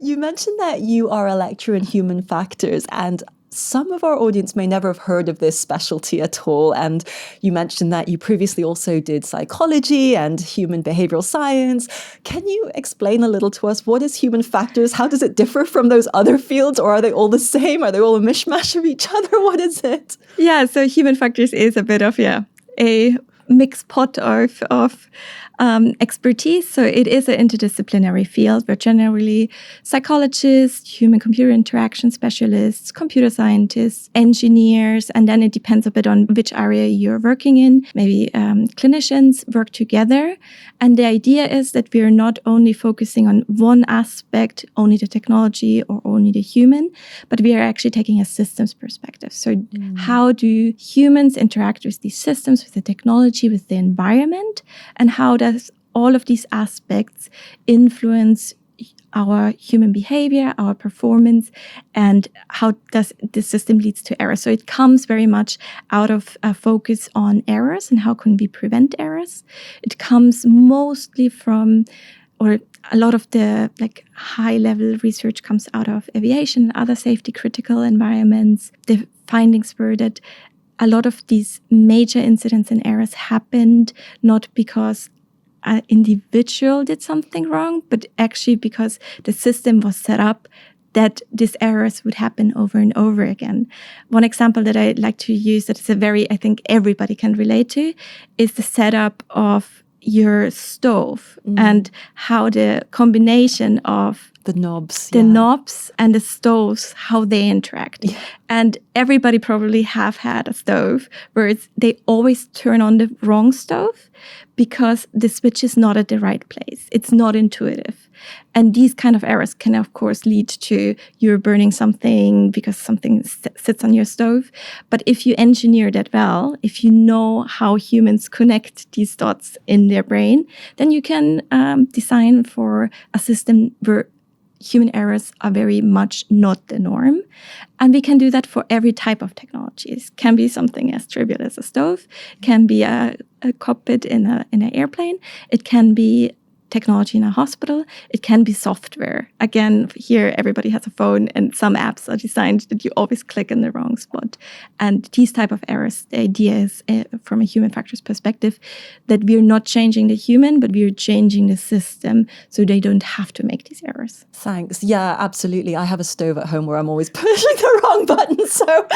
You mentioned that you are a lecturer in human factors, and some of our audience may never have heard of this specialty at all. And you mentioned that you previously also did psychology and human behavioural science. Can you explain a little to us, what is human factors? How does it differ from those other fields? Or are they all the same? Are they all a mishmash of each other? What is it? Yeah, so human factors is a bit of, a mixed pot of expertise. So it is an interdisciplinary field where generally psychologists, human-computer interaction specialists, computer scientists, engineers, and then it depends a bit on which area you're working in. Maybe clinicians work together. And the idea is that we're not only focusing on one aspect, only the technology or only the human, but we are actually taking a systems perspective. So how do humans interact with these systems, with the technology, with the environment, and how does all of these aspects influence our human behavior, our performance, and how does the system leads to error. So it comes very much out of a focus on errors and how can we prevent errors. It comes mostly from, or a lot of the high-level research comes out of aviation and other safety critical environments. The findings were that a lot of these major incidents and errors happened not because an individual did something wrong, but actually because the system was set up that these errors would happen over and over again. One example that I like to use that is I think everybody can relate to, is the setup of your stove and how the combination of the knobs and the stoves, how they interact. Yeah. And everybody probably have had a stove where they always turn on the wrong stove because the switch is not at the right place. It's not intuitive. And these kind of errors can, of course, lead to you burning something because something sits on your stove. But if you engineer that well, if you know how humans connect these dots in their brain, then you can design for a system where human errors are very much not the norm. And we can do that for every type of technology. It can be something as trivial as a stove, can be a cockpit in an airplane, it can be technology in a hospital, it can be software. Again, here everybody has a phone and some apps are designed that you always click in the wrong spot. And these type of errors, the idea is from a human factors perspective that we're not changing the human, but we're changing the system so they don't have to make these errors. Thanks. Yeah, absolutely. I have a stove at home where I'm always pushing the wrong button. So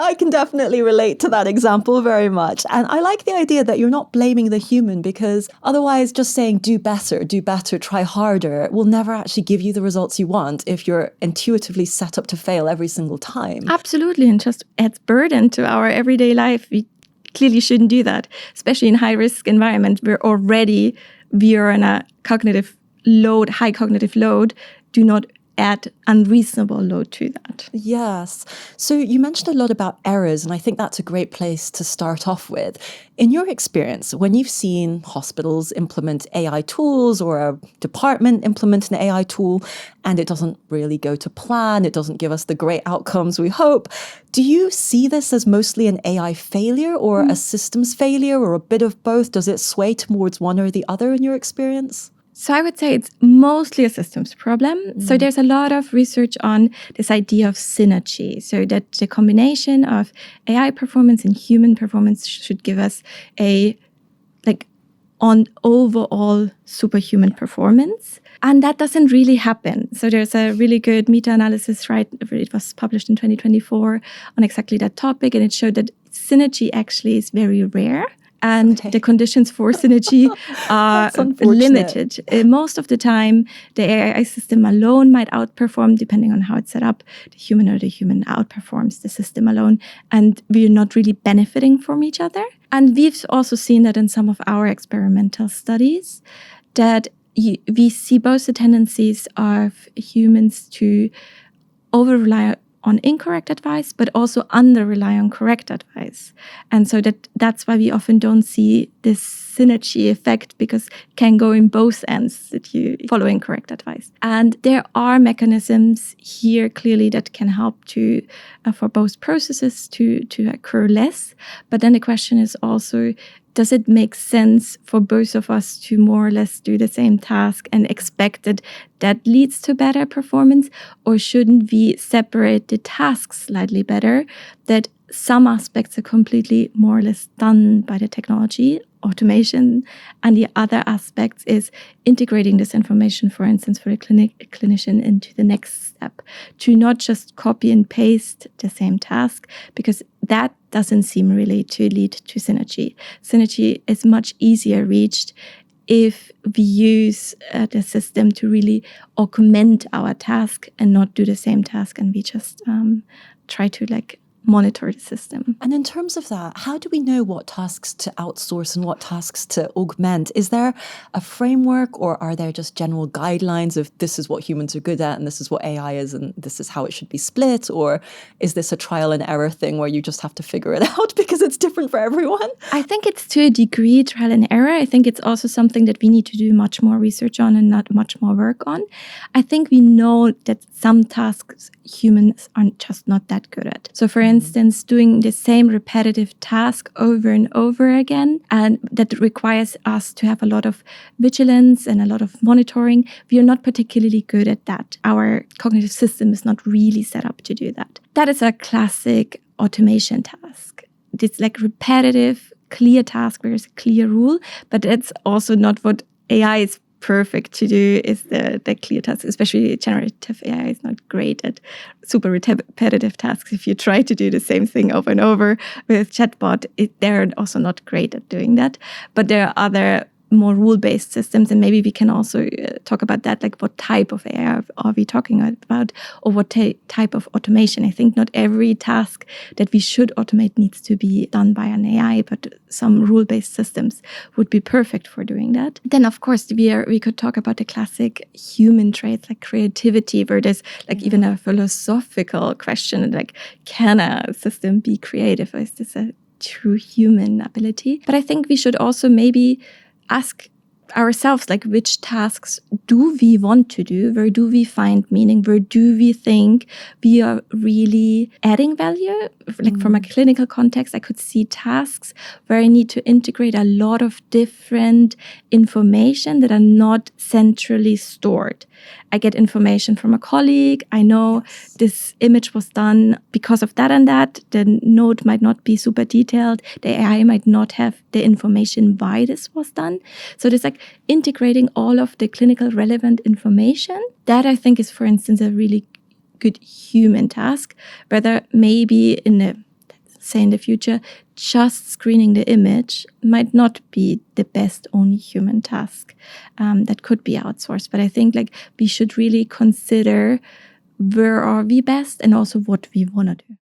I can definitely relate to that example very much. And I like the idea that you're not blaming the human, because otherwise just saying do better, try harder will never actually give you the results you want if you're intuitively set up to fail every single time. Absolutely. And just adds burden to our everyday life. We clearly shouldn't do that, especially in high-risk environment where already we are on a high cognitive load. Do not add unreasonable load to that. Yes. So you mentioned a lot about errors, and I think that's a great place to start off with. In your experience, when you've seen hospitals implement AI tools or a department implement an AI tool and it doesn't really go to plan, it doesn't give us the great outcomes we hope, do you see this as mostly an AI failure or a systems failure or a bit of both? Does it sway towards one or the other in your experience? So I would say it's mostly a systems problem. So there's a lot of research on this idea of synergy. So that the combination of AI performance and human performance should give us on overall superhuman performance. And that doesn't really happen. So there's a really good meta-analysis, right? It was published in 2024 on exactly that topic. And it showed that synergy actually is very rare. And the conditions for synergy are limited. Most of the time, the AI system alone might outperform, depending on how it's set up. The human outperforms the system alone. And we're not really benefiting from each other. And we've also seen that in some of our experimental studies, that we see both the tendencies of humans to over-rely on incorrect advice, but also under-rely on correct advice. And so that's why we often don't see this synergy effect, because it can go in both ends that you follow incorrect advice. And there are mechanisms here clearly that can help to for both processes to occur less. But then the question is also, does it make sense for both of us to more or less do the same task and expect that leads to better performance? Or shouldn't we separate the tasks slightly better, that some aspects are completely more or less done by the technology, automation, and the other aspects is integrating this information, for instance, for a clinician into the next step, to not just copy and paste the same task, because that doesn't seem really to lead to synergy. Synergy is much easier reached if we use the system to really augment our task and not do the same task, and we just try to monitor the system. And in terms of that, how do we know what tasks to outsource and what tasks to augment? Is there a framework, or are there just general guidelines of this is what humans are good at and this is what AI is and this is how it should be split? Or is this a trial and error thing where you just have to figure it out because it's different for everyone? I think it's to a degree trial and error. I think it's also something that we need to do much more research on and not much more work on. I think we know that some tasks humans are just not that good at. So for instance, doing the same repetitive task over and over again, and that requires us to have a lot of vigilance and a lot of monitoring. We are not particularly good at that. Our cognitive system is not really set up to do that. That is a classic automation task. It's repetitive, clear task where there's a clear rule, but it's also not what AI is perfect to do, is the clear task. Especially generative AI is not great at super repetitive tasks. If you try to do the same thing over and over with chatbot, they're also not great at doing that. But there are other more rule-based systems, and maybe we can also talk about that, what type of AI are we talking about, or what type of automation. I think not every task that we should automate needs to be done by an AI, but some rule-based systems would be perfect for doing that. Then, of course, we could talk about the classic human traits like creativity, where there's even a philosophical question, can a system be creative, or is this a true human ability? But I think we should also maybe ask ourselves, which tasks do we want to do? Where do we find meaning? Where do we think we are really adding value? From a clinical context, I could see tasks where I need to integrate a lot of different information that are not centrally stored. I get information from a colleague. I know this image was done because of that and that. The note might not be super detailed. The AI might not have the information why this was done. So there's integrating all of the clinical relevant information. That I think is, for instance, a really good human task. Whether maybe in the future, just screening the image might not be the best only human task that could be outsourced. But I think we should really consider where are we best and also what we want to do.